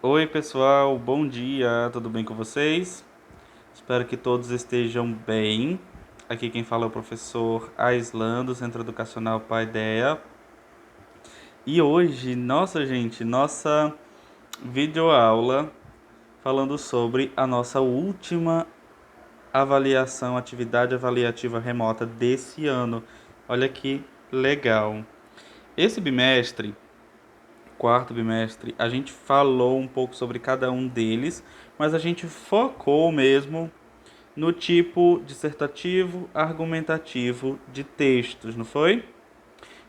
Oi, pessoal, bom dia, tudo bem com vocês? Espero que todos estejam bem. Aqui quem fala é o professor Aislan, do Centro Educacional Paideia. E hoje, nossa videoaula falando sobre a nossa última avaliação, atividade avaliativa remota desse ano. Olha que legal. Esse bimestre, quarto bimestre, a gente falou um pouco sobre cada um deles, mas a gente focou mesmo no tipo dissertativo, argumentativo de textos, não foi?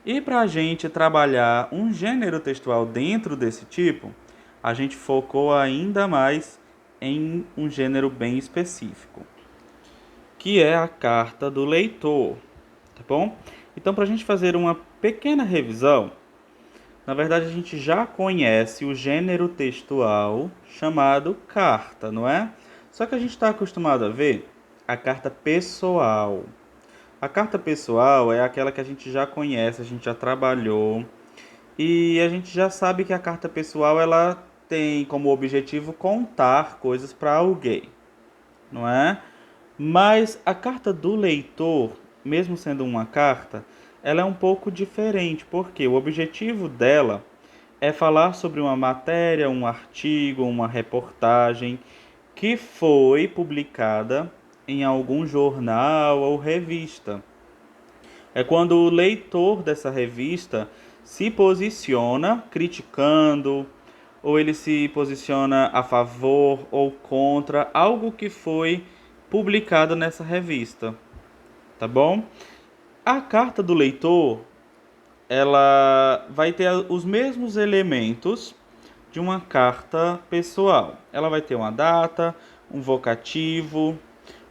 E para a gente trabalhar um gênero textual dentro desse tipo, a gente focou ainda mais em um gênero bem específico, que é a carta do leitor, tá bom? Então, para a gente fazer uma pequena revisão, na verdade, a gente já conhece o gênero textual chamado carta, não é? Só que a gente está acostumado a ver a carta pessoal. A carta pessoal é aquela que a gente já conhece, a gente já trabalhou e a gente já sabe que a carta pessoal ela tem como objetivo contar coisas para alguém, não é? Mas a carta do leitor, mesmo sendo uma carta, ela é um pouco diferente, porque o objetivo dela é falar sobre uma matéria, um artigo, uma reportagem que foi publicada em algum jornal ou revista. É quando o leitor dessa revista se posiciona criticando, ou ele se posiciona a favor ou contra algo que foi publicado nessa revista, tá bom? A carta do leitor, ela vai ter os mesmos elementos de uma carta pessoal. Ela vai ter uma data, um vocativo,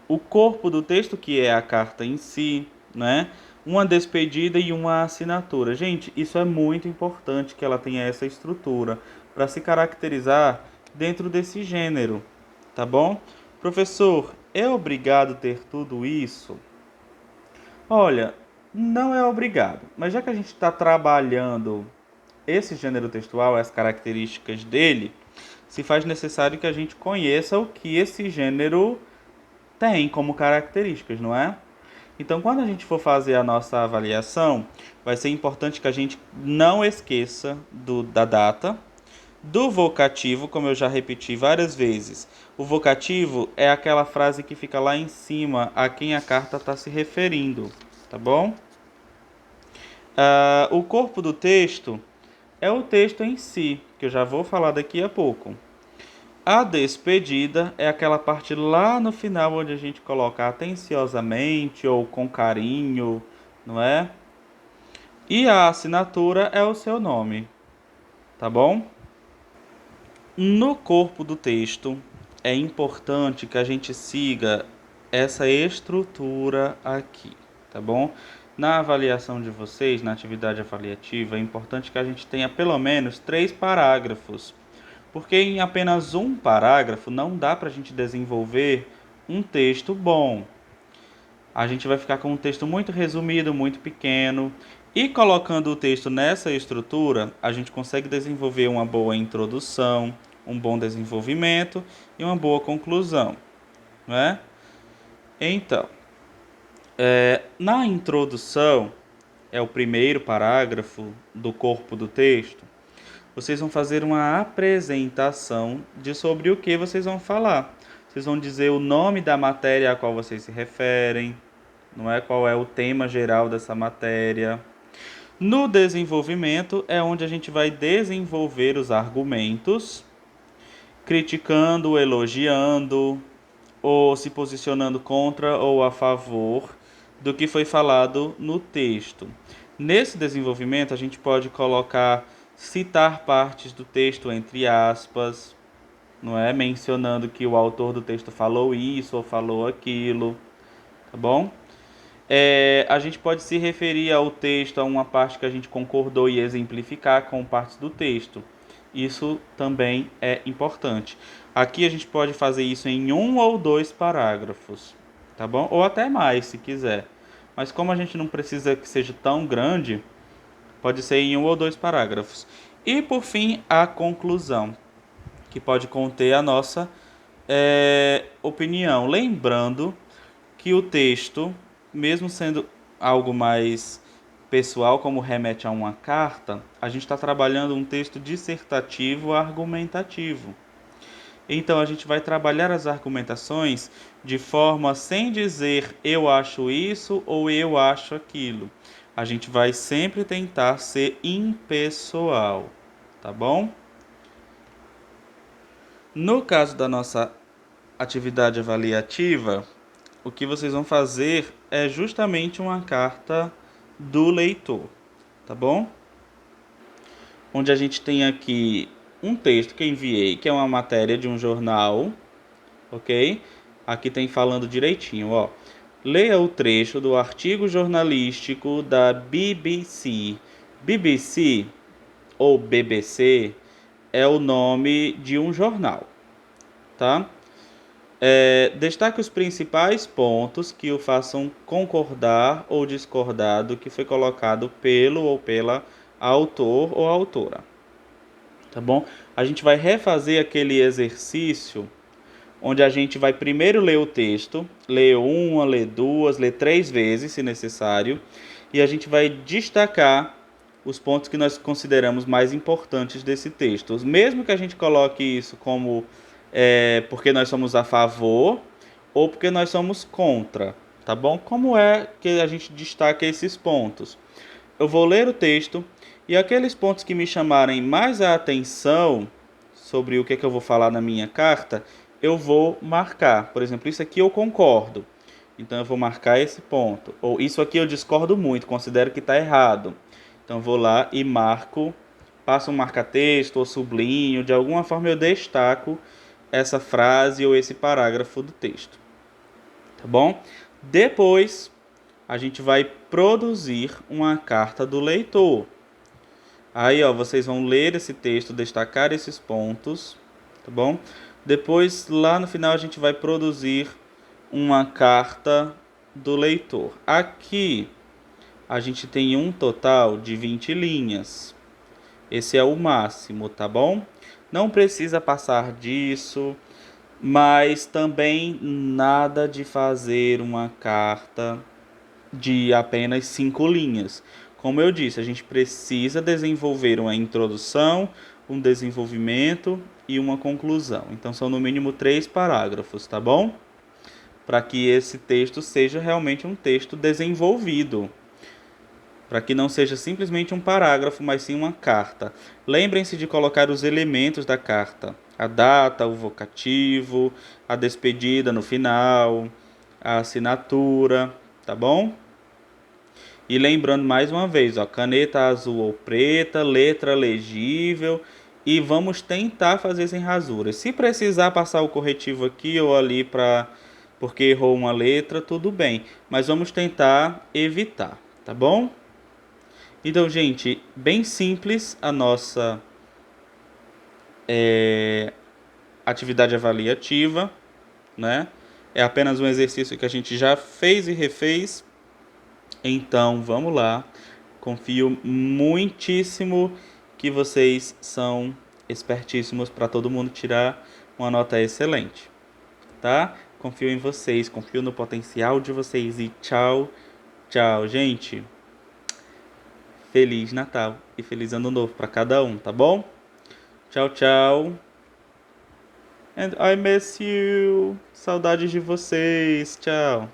o corpo do texto, que é a carta em si, né? Uma despedida e uma assinatura. Gente, isso é muito importante que ela tenha essa estrutura para se caracterizar dentro desse gênero, tá bom? Professor, é obrigado ter tudo isso? Olha, não é obrigado, mas já que a gente está trabalhando esse gênero textual, as características dele, se faz necessário que a gente conheça o que esse gênero tem como características, não é? Então, quando a gente for fazer a nossa avaliação, vai ser importante que a gente não esqueça da data, do vocativo, como eu já repeti várias vezes. O vocativo é aquela frase que fica lá em cima a quem a carta está se referindo, tá bom? O corpo do texto é o texto em si, que eu já vou falar daqui a pouco. A despedida é aquela parte lá no final onde a gente coloca atenciosamente ou com carinho, não é? E a assinatura é o seu nome, tá bom? No corpo do texto é importante que a gente siga essa estrutura aqui, tá bom? Na avaliação de vocês, na atividade avaliativa, é importante que a gente tenha pelo menos 3 parágrafos, porque em apenas um parágrafo não dá para a gente desenvolver um texto bom. A gente vai ficar com um texto muito resumido, muito pequeno, e colocando o texto nessa estrutura, a gente consegue desenvolver uma boa introdução, um bom desenvolvimento e uma boa conclusão, né? Então, na introdução, é o primeiro parágrafo do corpo do texto, vocês vão fazer uma apresentação de sobre o que vocês vão falar. Vocês vão dizer o nome da matéria a qual vocês se referem, não é? Qual é o tema geral dessa matéria. No desenvolvimento é onde a gente vai desenvolver os argumentos, criticando, elogiando, ou se posicionando contra ou a favor do que foi falado no texto. Nesse desenvolvimento, a gente pode colocar, citar partes do texto entre aspas, não é? Mencionando que o autor do texto falou isso ou falou aquilo, tá bom? A gente pode se referir ao texto, a uma parte que a gente concordou e exemplificar com partes do texto. Isso também é importante. Aqui a gente pode fazer isso em 1 ou 2 parágrafos, tá bom? Ou até mais, se quiser. Mas como a gente não precisa que seja tão grande, pode ser em 1 ou 2 parágrafos. E por fim, a conclusão, que pode conter a nossa opinião. Lembrando que o texto, mesmo sendo algo mais pessoal, como remete a uma carta, a gente está trabalhando um texto dissertativo argumentativo. Então a gente vai trabalhar as argumentações de forma sem dizer eu acho isso ou eu acho aquilo. A gente vai sempre tentar ser impessoal, tá bom? No caso da nossa atividade avaliativa, o que vocês vão fazer é justamente uma carta do leitor, tá bom? Onde a gente tem aqui um texto que eu enviei, que é uma matéria de um jornal, ok? Aqui tem falando direitinho, ó. Leia o trecho do artigo jornalístico da BBC. BBC ou BBC é o nome de um jornal, tá? Destaque os principais pontos que o façam concordar ou discordar do que foi colocado pelo ou pela autor ou autora, tá bom? A gente vai refazer aquele exercício onde a gente vai primeiro ler o texto, ler uma, ler duas, ler 3 vezes, se necessário, e a gente vai destacar os pontos que nós consideramos mais importantes desse texto. Mesmo que a gente coloque isso como porque nós somos a favor ou porque nós somos contra, tá bom? Como é que a gente destaca esses pontos? Eu vou ler o texto e aqueles pontos que me chamarem mais a atenção sobre o que é que eu vou falar na minha carta, eu vou marcar. Por exemplo, isso aqui eu concordo, então eu vou marcar esse ponto. Ou isso aqui eu discordo muito, considero que está errado. Então eu vou lá e marco, passo um marca-texto ou sublinho, de alguma forma eu destaco essa frase ou esse parágrafo do texto. Tá bom? Depois a gente vai produzir uma carta do leitor. Aí, ó, vocês vão ler esse texto, destacar esses pontos, tá bom? Depois, lá no final, a gente vai produzir uma carta do leitor. Aqui, a gente tem um total de 20 linhas. Esse é o máximo, tá bom? Não precisa passar disso, mas também nada de fazer uma carta de apenas 5 linhas. Como eu disse, a gente precisa desenvolver uma introdução, um desenvolvimento e uma conclusão. Então são no mínimo 3 parágrafos, tá bom? Para que esse texto seja realmente um texto desenvolvido. Para que não seja simplesmente um parágrafo, mas sim uma carta. Lembrem-se de colocar os elementos da carta. A data, o vocativo, a despedida no final, a assinatura, tá bom? E lembrando mais uma vez, ó, caneta azul ou preta, letra legível, e vamos tentar fazer sem rasuras. Se precisar passar o corretivo aqui ou ali porque errou uma letra, tudo bem, mas vamos tentar evitar, tá bom? Então, gente, bem simples a nossa atividade avaliativa, né? É apenas um exercício que a gente já fez e refez. Então, vamos lá. Confio muitíssimo que vocês são espertíssimos para todo mundo tirar uma nota excelente, tá? Confio em vocês, confio no potencial de vocês e tchau, tchau, gente. Feliz Natal e feliz Ano Novo para cada um, tá bom? Tchau, tchau. And I miss you. Saudades de vocês. Tchau.